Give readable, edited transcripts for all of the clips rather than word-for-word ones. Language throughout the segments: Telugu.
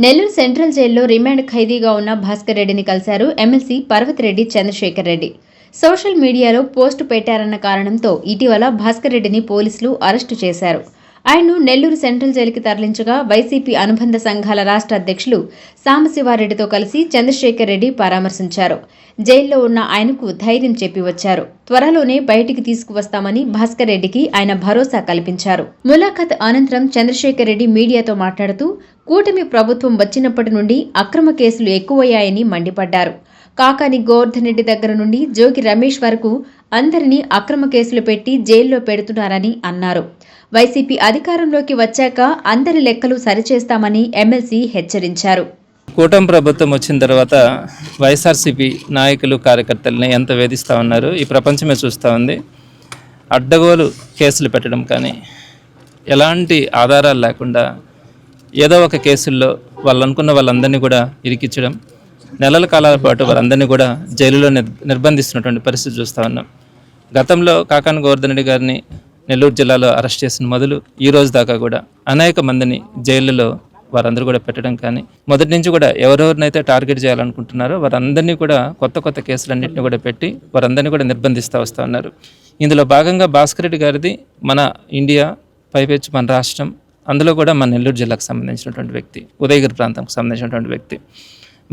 నెల్లూరు సెంట్రల్ జైల్లో రిమాండ్ ఖైదీగా ఉన్న భాస్కర్ రెడ్డిని కలిశారు ఎమ్మెల్సీ పర్వతిరెడ్డి చంద్రశేఖర్ రెడ్డి. సోషల్ మీడియాలో పోస్టు పెట్టారన్న కారణంతో ఇటీవల భాస్కర్ రెడ్డిని పోలీసులు అరెస్టు చేశారు. ఆయన్ను నెల్లూరు సెంట్రల్ జైలుకి తరలించగా వైసీపీ అనుబంధ సంఘాల రాష్ట్ర అధ్యక్షులు సాంబశివారెడ్డితో కలిసి చంద్రశేఖర్ రెడ్డి పరామర్శించారు. జైల్లో ఉన్న ఆయనకు ధైర్యం చెప్పి వచ్చారు. త్వరలోనే బయటికి తీసుకువస్తామని భాస్కర్ రెడ్డికి ఆయన భరోసా కల్పించారు. ములాఖత్ అనంతరం చంద్రశేఖర్ రెడ్డి మీడియాతో మాట్లాడుతూ కూటమి ప్రభుత్వం వచ్చినప్పటి నుండి అక్రమ కేసులు ఎక్కువయ్యాయని మండిపడ్డారు. కాకాని గోవర్ధన్ రెడ్డి దగ్గర నుండి జోగి రమేష్ వరకు అందరినీ అక్రమ కేసులు పెట్టి జైల్లో పెడుతున్నారని అన్నారు. వైసీపీ అధికారంలోకి వచ్చాక అందరి లెక్కలు సరిచేస్తామని ఎమ్మెల్సీ హెచ్చరించారు. కూటమి ప్రభుత్వం వచ్చిన తర్వాత వైఎస్ఆర్సీపీ నాయకులు కార్యకర్తలని ఎంత వేధిస్తూ ఉన్నారు ఈ ప్రపంచమే చూస్తూ ఉంది. అడ్డగోలు కేసులు పెట్టడం కానీ, ఎలాంటి ఆధారాలు లేకుండా ఏదో ఒక కేసుల్లో వాళ్ళు అనుకున్న వాళ్ళందరినీ కూడా ఇరికించడం, నెలల కాలాల పాటు వారందరినీ కూడా జైలులో నిర్బంధిస్తున్నటువంటి పరిస్థితి చూస్తూ ఉన్నాం. గతంలో కాకాని గోవర్ధన్ రెడ్డి గారిని నెల్లూరు జిల్లాలో అరెస్ట్ చేసిన మొదలు ఈ రోజు దాకా కూడా అనేక మందిని జైళ్ళలో వారందరూ కూడా పెట్టడం కానీ, మొదటి నుంచి కూడా ఎవరెవరినైతే టార్గెట్ చేయాలనుకుంటున్నారో వారందరినీ కూడా కొత్త కేసులన్నింటినీ కూడా పెట్టి వారందరినీ కూడా నిర్బంధిస్తూ వస్తూ ఉన్నారు. ఇందులో భాగంగా భాస్కర్ రెడ్డి గారిది మన ఇండియా, పైపెచ్చు మన రాష్ట్రం, అందులో కూడా మన నెల్లూరు జిల్లాకు సంబంధించినటువంటి వ్యక్తి, ఉదయగిరి ప్రాంతంకు సంబంధించినటువంటి వ్యక్తి.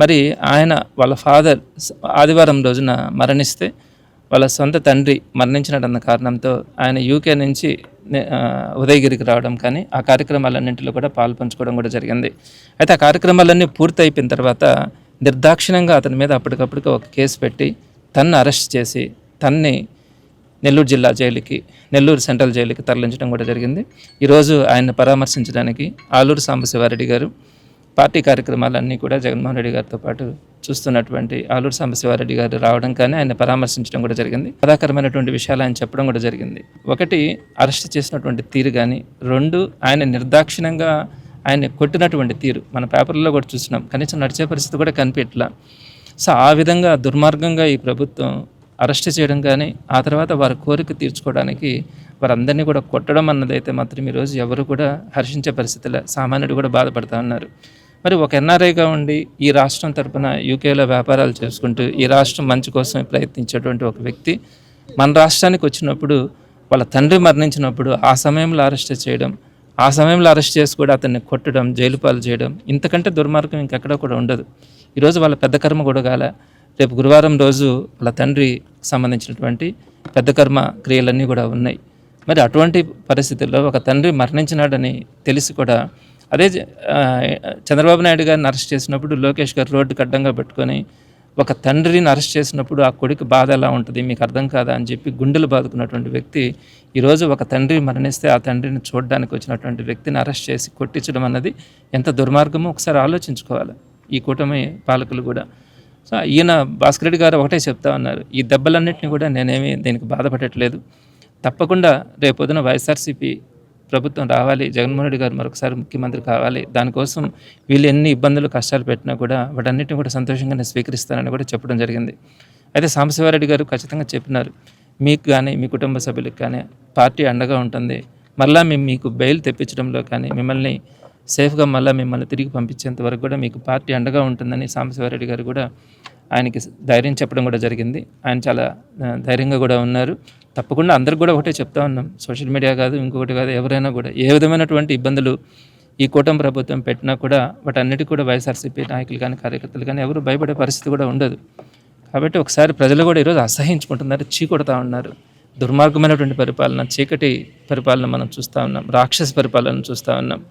మరి ఆయన వాళ్ళ ఫాదర్ ఆదివారం రోజున మరణిస్తే వాళ్ళ సొంత తండ్రి మరణించినన్న కారణంతో ఆయన యూకే నుంచి ఉదయగిరికి రావడం కానీ, ఆ కార్యక్రమాలన్నింటిలో కూడా పాల్పంచుకోవడం కూడా జరిగింది. అయితే ఆ కార్యక్రమాలన్నీ పూర్తి అయిపోయిన తర్వాత నిర్దాక్షిణ్యంగా అతని మీద అప్పటికప్పుడు ఒక కేసు పెట్టి తన్ను అరెస్ట్ చేసి తన్ని నెల్లూరు జిల్లా జైలుకి, నెల్లూరు సెంట్రల్ జైలుకి తరలించడం కూడా జరిగింది. ఈరోజు ఆయన్ని పరామర్శించడానికి ఆలూరు సాంబశివారెడ్డి గారు, పార్టీ కార్యక్రమాలన్నీ కూడా జగన్మోహన్ రెడ్డి గారితో పాటు చూస్తున్నటువంటి ఆలూరు సాంబశివారెడ్డి గారు రావడం కానీ, ఆయన పరామర్శించడం కూడా జరిగింది. బాధాకరమైనటువంటి విషయాలు ఆయన చెప్పడం కూడా జరిగింది. ఒకటి, అరెస్ట్ చేసినటువంటి తీరు కానీ, రెండు, ఆయన నిర్దాక్షిణ్యంగా ఆయన కొట్టినటువంటి తీరు మన పేపర్లలో కూడా చూసినాం. కనీసం నడిచే పరిస్థితి కూడా కనిపించట్లా. సో ఆ విధంగా దుర్మార్గంగా ఈ ప్రభుత్వం అరెస్ట్ చేయడం కానీ, ఆ తర్వాత వారి కోరిక తీర్చుకోవడానికి వారందరినీ కూడా కొట్టడం అన్నదైతే మాత్రం ఈరోజు ఎవరు కూడా హర్షించే పరిస్థితిలో, సామాన్యుడు కూడా బాధపడుతూ ఉన్నారు. మరి ఒక ఎన్ఆర్ఐగా ఉండి ఈ రాష్ట్రం తరపున యూకేలో వ్యాపారాలు చేసుకుంటూ ఈ రాష్ట్రం మంచి కోసమే ప్రయత్నించేటువంటి ఒక వ్యక్తి మన రాష్ట్రానికి వచ్చినప్పుడు, వాళ్ళ తండ్రి మరణించినప్పుడు ఆ సమయంలో అరెస్ట్ చేయడం, ఆ సమయంలో అరెస్ట్ చేసి కూడా అతన్ని కొట్టడం, జైలు పాలు చేయడం, ఇంతకంటే దుర్మార్గం ఇంకెక్కడ కూడా ఉండదు. ఈరోజు వాళ్ళ పెద్ద కర్మ కూడా కాల. రేపు గురువారం రోజు వాళ్ళ తండ్రి సంబంధించినటువంటి పెద్ద కర్మ క్రియలన్నీ కూడా ఉన్నాయి. మరి అటువంటి పరిస్థితుల్లో ఒక తండ్రి మరణించినాడని తెలిసి కూడా అదే చంద్రబాబు నాయుడు గారిని అరెస్ట్ చేసినప్పుడు లోకేష్ గారు రోడ్డుకి అడ్డంగా పెట్టుకొని ఒక తండ్రిని అరెస్ట్ చేసినప్పుడు ఆ కొడుకు బాధ ఎలా ఉంటుంది మీకు అర్థం కాదా అని చెప్పి గుండెలు బాదుకున్నటువంటి వ్యక్తి ఈరోజు ఒక తండ్రి మరణిస్తే ఆ తండ్రిని చూడడానికి వచ్చినటువంటి వ్యక్తిని అరెస్ట్ చేసి కొట్టించడం అన్నది ఎంత దుర్మార్గమో ఒకసారి ఆలోచించుకోవాలి ఈ కూటమి పాలకులు కూడా. సో ఈయన భాస్కర్ రెడ్డి గారు ఒకటే చెప్తా ఉన్నారు, ఈ దెబ్బలన్నింటినీ కూడా నేనేమి దీనికి బాధపడట్లేదు, తప్పకుండా రేపొద్దున వైఎస్ఆర్సీపీ ప్రభుత్వం రావాలి, జగన్మోహన్ రెడ్డి గారు మరొకసారి ముఖ్యమంత్రి కావాలి, దానికోసం వీళ్ళు ఎన్ని ఇబ్బందులు కష్టాలు పెట్టినా కూడా వాటన్నిటిని కూడా సంతోషంగా నేను స్వీకరిస్తానని కూడా చెప్పడం జరిగింది. అయితే సాంబశివారెడ్డి గారు ఖచ్చితంగా చెప్పినారు, మీకు కానీ మీ కుటుంబ సభ్యులకు కానీ పార్టీ అండగా ఉంటుంది, మళ్ళీ మేము మీకు బెయిల్ తెప్పించడంలో కానీ, మిమ్మల్ని సేఫ్గా మిమ్మల్ని తిరిగి పంపించేంత వరకు కూడా మీకు పార్టీ అండగా ఉంటుందని సాంబశివారెడ్డి గారు కూడా ఆయనకి ధైర్యం చెప్పడం కూడా జరిగింది. ఆయన చాలా ధైర్యంగా కూడా ఉన్నారు. తప్పకుండా అందరికి కూడా ఒకటే చెప్తా ఉన్నాం, సోషల్ మీడియా కాదు ఇంకొకటి కాదు, ఎవరైనా కూడా ఏ విధమైనటువంటి ఇబ్బందులు ఈ కూటమి ప్రభుత్వం పెట్టినా కూడా వాటన్నిటికీ కూడా వైఎస్ఆర్సీపీ నాయకులు కానీ కార్యకర్తలు కానీ ఎవరు భయపడే పరిస్థితి కూడా ఉండదు. కాబట్టి ఒకసారి ప్రజలు కూడా ఈరోజు అసహించుకుంటున్నారు, చీకొడతా ఉన్నారు. దుర్మార్గమైనటువంటి పరిపాలన, చీకటి పరిపాలన మనం చూస్తూ ఉన్నాం, రాక్షస పరిపాలన చూస్తూ ఉన్నాం.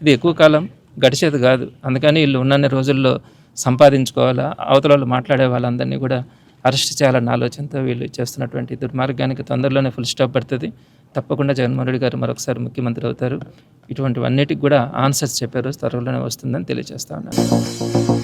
ఇది ఎక్కువ కాలం గడిచేది కాదు. అందుకని వీళ్ళు ఉన్న రోజుల్లో సంపాదించుకోవాలా, అవతల వాళ్ళు మాట్లాడే వాళ్ళందరినీ కూడా అరెస్ట్ చేయాలన్న ఆలోచనతో వీళ్ళు చేస్తున్నటువంటి దుర్మార్గానికి తొందరలోనే ఫుల్ స్టాప్ పడుతుంది. తప్పకుండా జగన్మోహన్ రెడ్డి గారు మరొకసారి ముఖ్యమంత్రి అవుతారు. ఇటువంటివన్నిటికి కూడా ఆన్సర్స్ చెప్పే రోజు త్వరలోనే వస్తుందని తెలియజేస్తా ఉన్నాను.